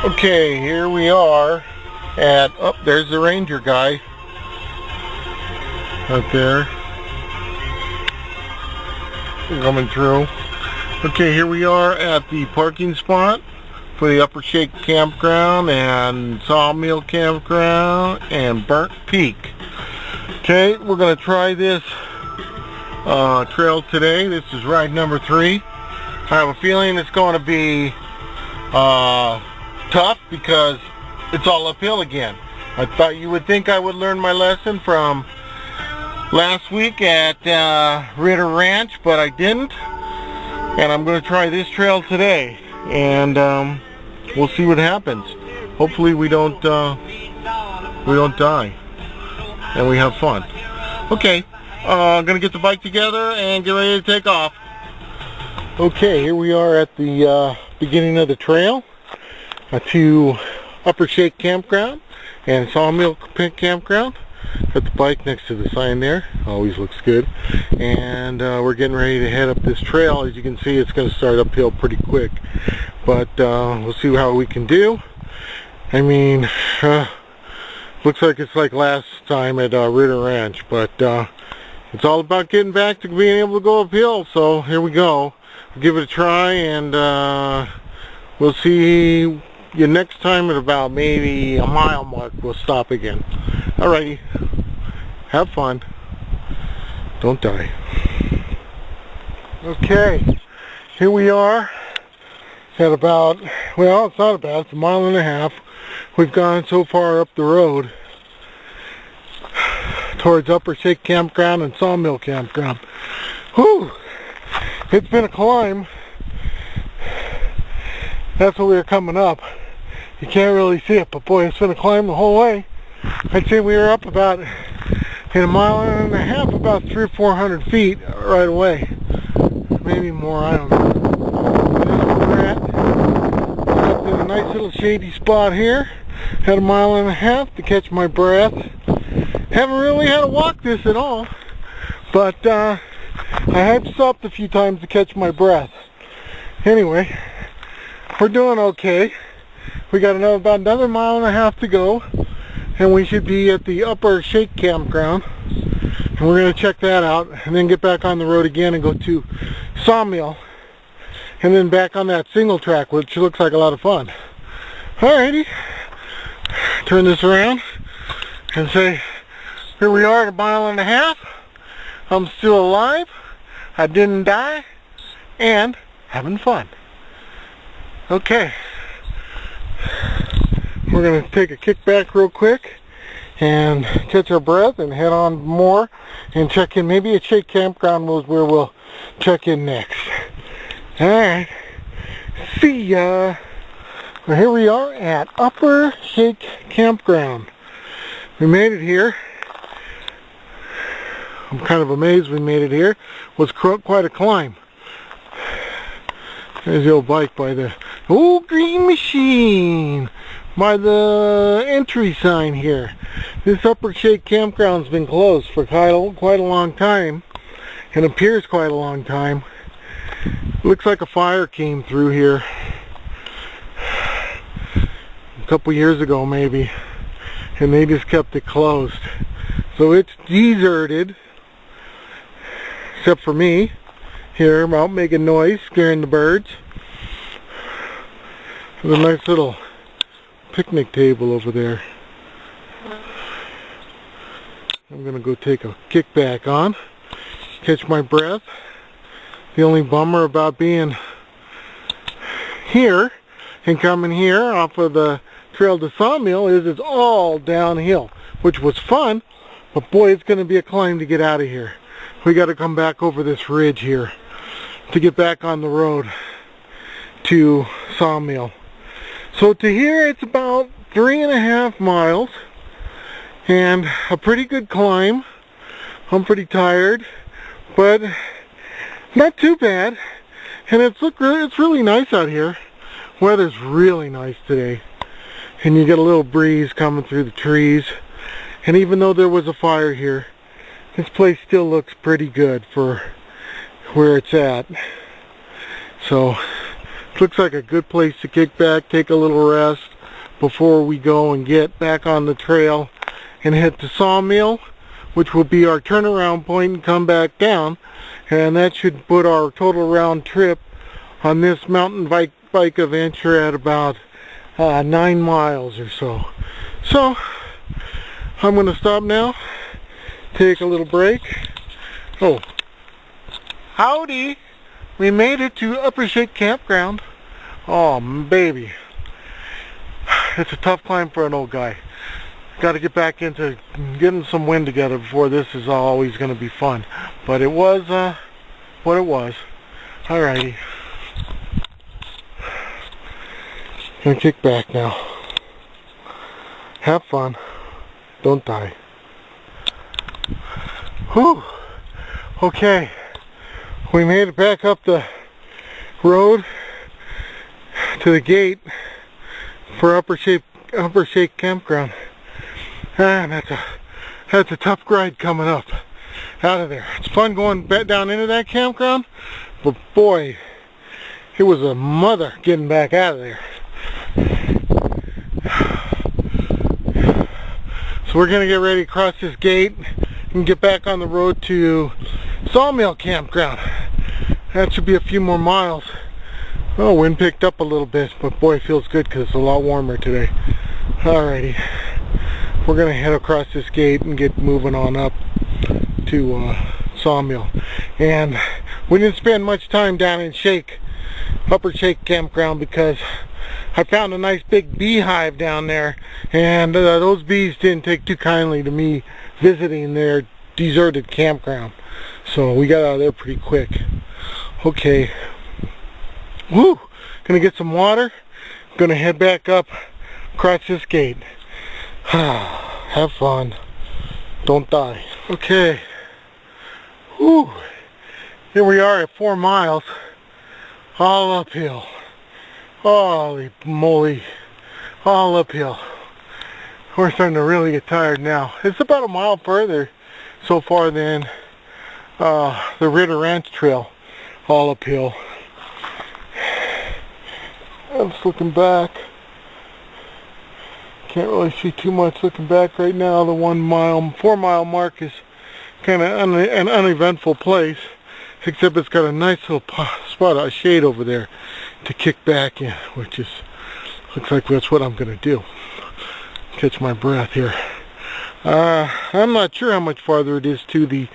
Okay, here we are at, oh, there's the ranger guy out there coming through. Okay, here we are at the parking spot for the Upper Shake Campground and Sawmill Campground and Burnt Peak. Okay, we're going to try this trail today. This is ride number 3. I have a feeling it's going to be tough because it's all uphill again. I thought you would think I would learn my lesson from last week at Ritter Ranch, but I didn't. And I'm going to try this trail today, and we'll see what happens. Hopefully we don't die and we have fun. Okay, I'm going to get the bike together and get ready to take off. Okay, here we are at the beginning of the trail to Upper Shake Campground and Sawmill Campground. Got the bike next to the sign there. Always looks good. And we're getting ready to head up this trail. As you can see, it's going to start uphill pretty quick, but we'll see how we can do. I mean, looks like it's like last time at Ritter Ranch, but it's all about getting back to being able to go uphill. So here we go. We'll give it a try, and we'll see you next time at about maybe a mile mark. We'll stop again. Alrighty, have fun, don't die. Okay, here we are at about, well, it's not about, it's a mile and a half. We've gone so far up the road towards Upper Shake Campground and Sawmill Campground. Whew, it's been a climb. That's what we were coming up. You can't really see it, but boy, it's been a climb the whole way. I'd say we were up about, in a mile and a half, about 300 or 400 feet right away. Maybe more, I don't know. That's where we're at. We're up in a nice little shady spot here. Had a mile and a half to catch my breath. Haven't really had to walk this at all, but I have stopped a few times to catch my breath. Anyway, we're doing okay. We got about another mile and a half to go, and we should be at the Upper Shake Campground, and we're going to check that out and then get back on the road again and go to Sawmill, and then back on that single track, which looks like a lot of fun. Alrighty, turn this around and say, here we are at a mile and a half. I'm still alive, I didn't die, and having fun. Okay, we're going to take a kick back real quick and catch our breath and head on more and check in. Maybe at Shake Campground was where we'll check in next. Alright, see ya. Well, here we are at Upper Shake Campground. We made it here. I'm kind of amazed we made it here. It was quite a climb. There's the old bike by the green machine by the entry sign here. This Upper Shake Campground's been closed for quite a long time, and appears quite a long time. Looks like a fire came through here a couple years ago maybe, and they just kept it closed. So it's deserted, except for me here. I'm out making noise, scaring the birds. There's a nice little picnic table over there. I'm gonna go take a kick back on, catch my breath. The only bummer about being here and coming here off of the trail to Sawmill is it's all downhill, which was fun, but boy, it's gonna be a climb to get out of here. We got to come back over this ridge here to get back on the road to Sawmill. So to here it's about 3.5 miles and a pretty good climb. I'm pretty tired, but not too bad. And it's really nice out here. Weather's really nice today, and you get a little breeze coming through the trees. And even though there was a fire here, this place still looks pretty good for where it's at. So it looks like a good place to kick back, take a little rest, before we go and get back on the trail and hit the sawmill, which will be our turnaround point, and come back down. And that should put our total round trip on this mountain bike adventure at about 9 miles or so. So I'm going to stop now, take a little break. Oh, howdy! We made it to Upper Shake Campground. Oh, baby. It's a tough climb for an old guy. Got to get back into getting some wind together before this is always going to be fun. But it was what it was. Alrighty. Gonna kick back now. Have fun. Don't die. Whew. Okay. We made it back up the road to the gate for Upper Shake Campground. And that's a tough ride coming up out of there. It's fun going back down into that campground, but boy, it was a mother getting back out of there. So we're gonna get ready to cross this gate and get back on the road to Sawmill Campground. That should be a few more miles. Oh, wind picked up a little bit, but boy, it feels good because it's a lot warmer today. Alrighty, we're gonna head across this gate and get moving on up to Sawmill. And we didn't spend much time down in Upper Shake Campground because I found a nice big beehive down there, and those bees didn't take too kindly to me visiting their deserted campground. So we got out of there pretty quick. Okay. Woo! Gonna get some water. Gonna head back up across this gate. Have fun. Don't die. Okay. Woo! Here we are at 4 miles. All uphill. Holy moly. All uphill. We're starting to really get tired now. It's about a mile further so far than the Ritter Ranch Trail. All uphill. I'm just looking back. Can't really see too much looking back right now. The 4 mile mark is kind of an uneventful place, except it's got a nice little spot of shade over there to kick back in, which is looks like that's what I'm gonna do. Catch my breath here. I'm not sure how much farther it is to the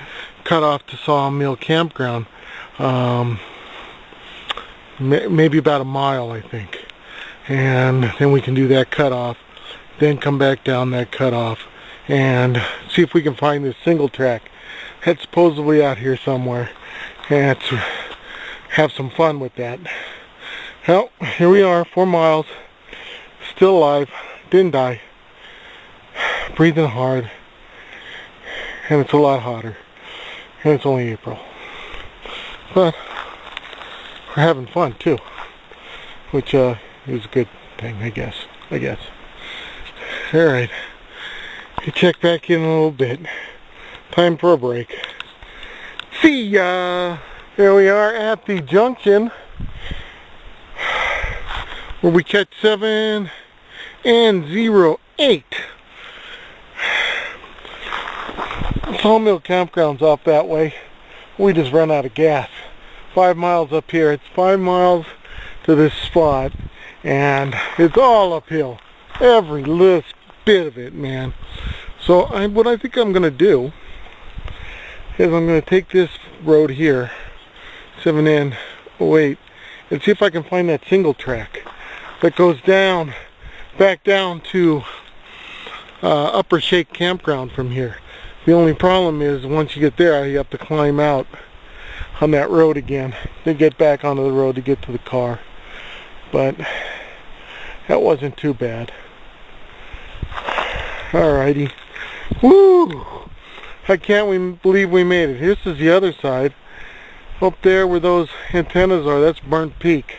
cutoff to Sawmill Campground. Maybe about a mile, I think. And then we can do that cutoff, then come back down that cutoff and see if we can find this single track that's supposedly out here somewhere, and have some fun with that. Well, here we are, 4 miles, still alive, didn't die, breathing hard, and it's a lot hotter, and it's only April. But we're having fun too, which is a good thing, I guess. Alright, we check back in a little bit. Time for a break. See ya! Here we are at the junction where we catch 7 and 08. Sawmill Campground's off that way. We just run out of gas. 5 miles up here. It's 5 miles to this spot, and it's all uphill. Every little bit of it, man. So what I think I'm going to do is I'm going to take this road here, 7N08, and see if I can find that single track that goes down, back down to Upper Shake Campground from here. The only problem is once you get there, you have to climb out on that road again, then get back onto the road to get to the car. But that wasn't too bad. Alrighty. Woo! I can't believe we made it. This is the other side. Up there where those antennas are, that's Burnt Peak.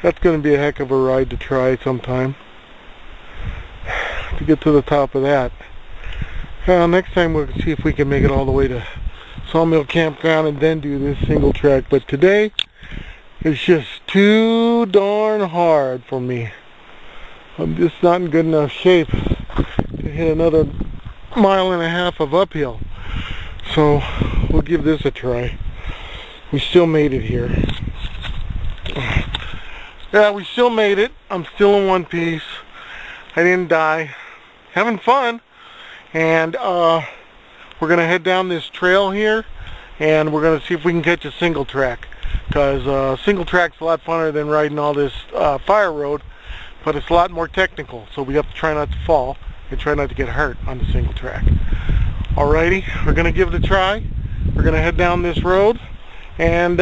That's going to be a heck of a ride to try sometime, to get to the top of that. Next time we'll see if we can make it all the way to Sawmill Campground and then do this single track. But today, it's just too darn hard for me. I'm just not in good enough shape to hit another 1.5 miles of uphill. So we'll give this a try. We still made it here. Yeah, we still made it. I'm still in one piece. I didn't die. Having fun. And we're going to head down this trail here, and we're going to see if we can catch a single track. Because single track's a lot funner than riding all this fire road, but it's a lot more technical. So we have to try not to fall and try not to get hurt on the single track. Alrighty, we're going to give it a try. We're going to head down this road and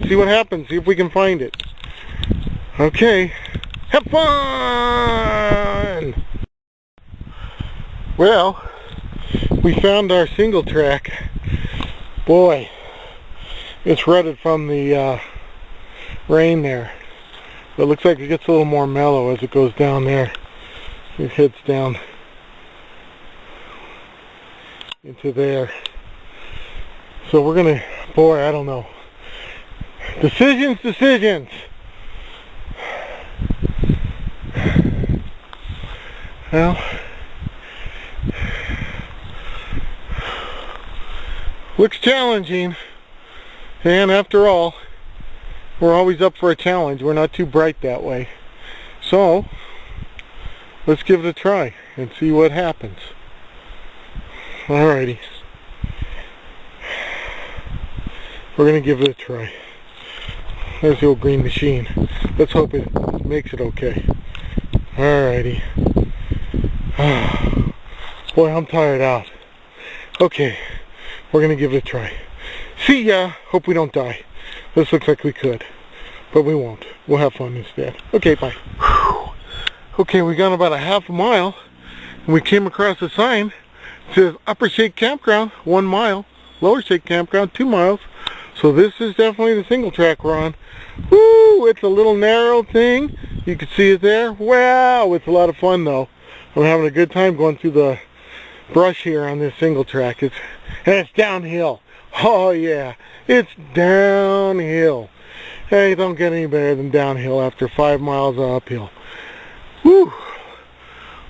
see what happens, see if we can find it. Okay, have fun! Well, we found our single track. Boy, it's rutted from the rain there. But it looks like it gets a little more mellow as it goes down there. It hits down into there. So we're gonna, boy, I don't know. Decisions. Well, looks challenging, and after all, we're always up for a challenge. We're not too bright that way. So, let's give it a try and see what happens. Alrighty. We're going to give it a try. There's the old green machine. Let's hope it makes it okay. Alrighty. Boy, I'm tired out. Okay, we're going to give it a try. See ya. Hope we don't die. This looks like we could, but we won't. We'll have fun instead. Okay, bye. Whew. Okay, we got about a 1/2 mile, and we came across a sign. It says Upper Shake Campground, 1 mile. Lower Shake Campground, 2 miles. So this is definitely the single track we're on. Woo! It's a little narrow thing. You can see it there. Wow! It's a lot of fun though. I'm having a good time going through the brush here on this single track. And it's downhill. Oh yeah, it's downhill. Hey, don't get any better than downhill after 5 miles of uphill. Woo!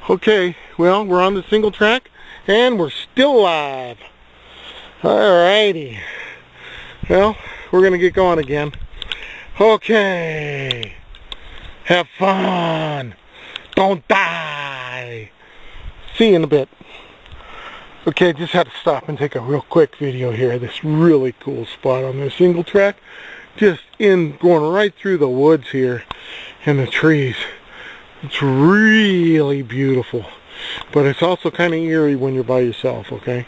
Okay, well, we're on the single track and we're still alive. Alrighty. Well, we're gonna get going again. Okay. Have fun. Don't die. See you in a bit. Okay, just had to stop and take a real quick video here of this really cool spot on this single track. Just going right through the woods here and the trees. It's really beautiful. But it's also kind of eerie when you're by yourself, okay?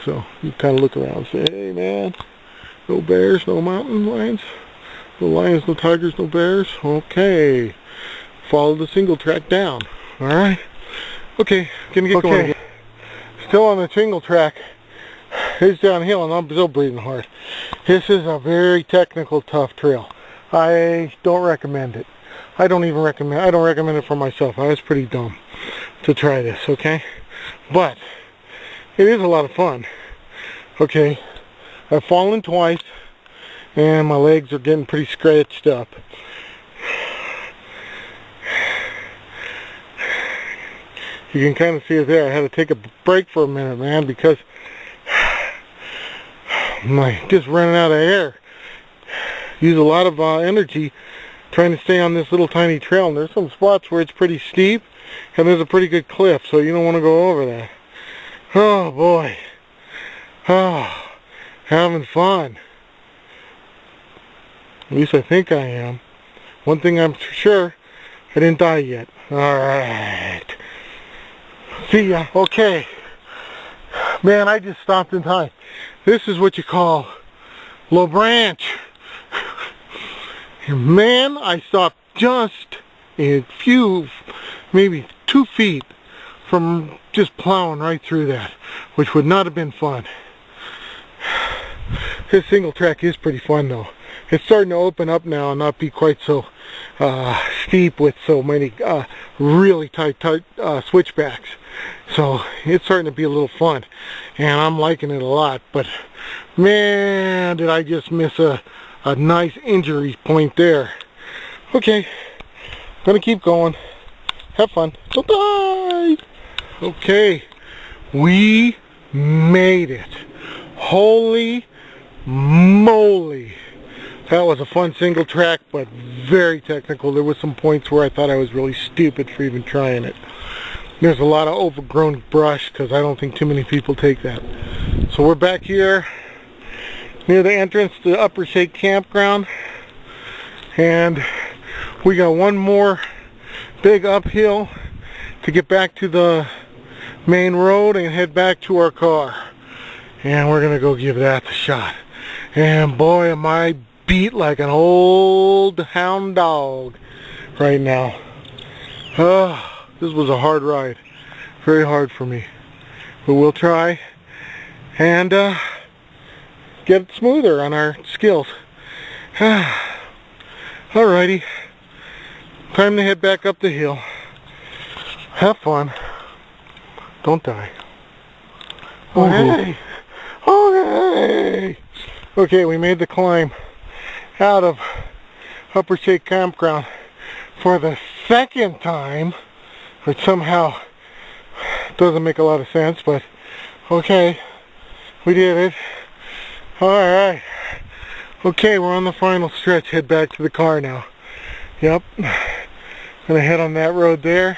So you kind of look around and say, hey man, no bears, no mountain lions, no lions, no tigers, no bears. Okay, follow the single track down. All right. Okay, gonna get going again. Still on the single track. It's downhill and I'm still breathing hard. This is a very technical, tough trail. I don't recommend it. I don't recommend it for myself. I was pretty dumb to try this, okay? But it is a lot of fun. Okay, I've fallen twice and my legs are getting pretty scratched up. You can kind of see it there. I had to take a break for a minute, man, because I'm just running out of air. Use a lot of energy trying to stay on this little tiny trail. And there's some spots where it's pretty steep and there's a pretty good cliff, so you don't want to go over that. Oh boy. Oh, having fun. At least I think I am. One thing I'm sure, I didn't die yet. Alright. See ya. Okay. Man, I just stopped in time. This is what you call low branch. Man, I stopped just a few, maybe 2 feet from just plowing right through that, which would not have been fun. This single track is pretty fun though. It's starting to open up now and not be quite so steep with so many really tight switchbacks. So it's starting to be a little fun and I'm liking it a lot. But man, did I just miss a nice injury point there. Okay, Gonna keep going. Have fun. Don't die. Okay, we made it. Holy moly. That was a fun single track, but very technical. There was some points where I thought I was really stupid for even trying it. There's a lot of overgrown brush because I don't think too many people take that. So we're back here near the entrance to Upper Shake Campground, and we got one more big uphill to get back to the main road and head back to our car. And we're gonna go give that a shot. And boy, am I beat like an old hound dog right now. This was a hard ride. Very hard for me. But we'll try and get it smoother on our skills. Alrighty. Time to head back up the hill. Have fun. Don't die. Okay. Okay. Okay, we made the climb out of Upper Shake Campground for the second time, which somehow doesn't make a lot of sense, but okay, we did it. Alright. Okay, we're on the final stretch. Head back to the car now. Yep. Gonna head on that road there,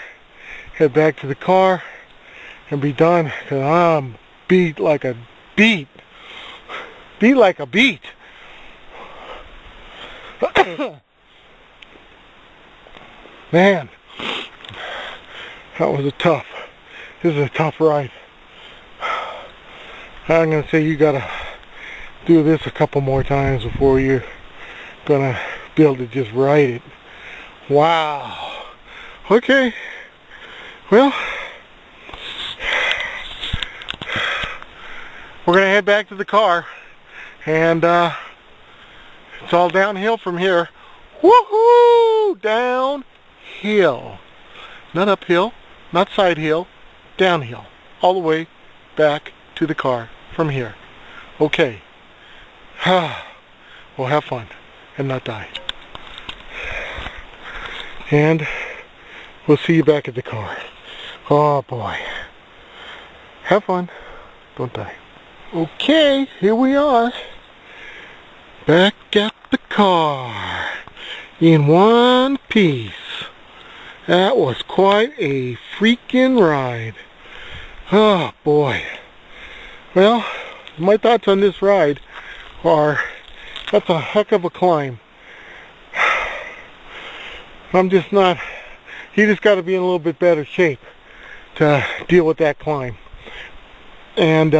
head back to the car, and be done, because I'm beat like a beat. Beat like a beat. Man, that was this is a tough ride. I'm gonna say you gotta do this a couple more times before you're gonna be able to just ride it. Wow. Okay. Well, we're gonna head back to the car, and it's all downhill from here. Woohoo! Downhill. Not uphill, not side hill, downhill. All the way back to the car from here. Okay. We'll have fun and not die. And we'll see you back at the car. Oh boy. Have fun. Don't die. Okay, here we are. Back at the car. In one piece. That was quite a freaking ride. Oh boy. Well, my thoughts on this ride are, that's a heck of a climb. I'm just not, you just got to be in a little bit better shape to deal with that climb. And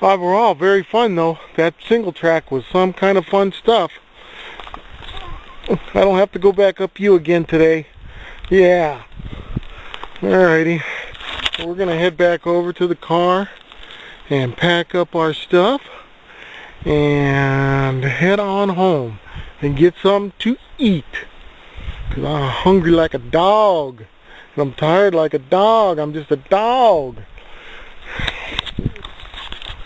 overall, very fun though. That single track was some kind of fun stuff. I don't have to go back up you again today. Yeah. Alrighty. So we're going to head back over to the car and pack up our stuff and head on home and get something to eat. Because I'm hungry like a dog. And I'm tired like a dog. I'm just a dog.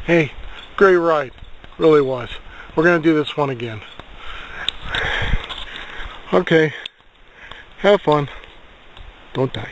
Hey, great ride. Really was. We're going to do this one again. Okay. Have fun. Don't die.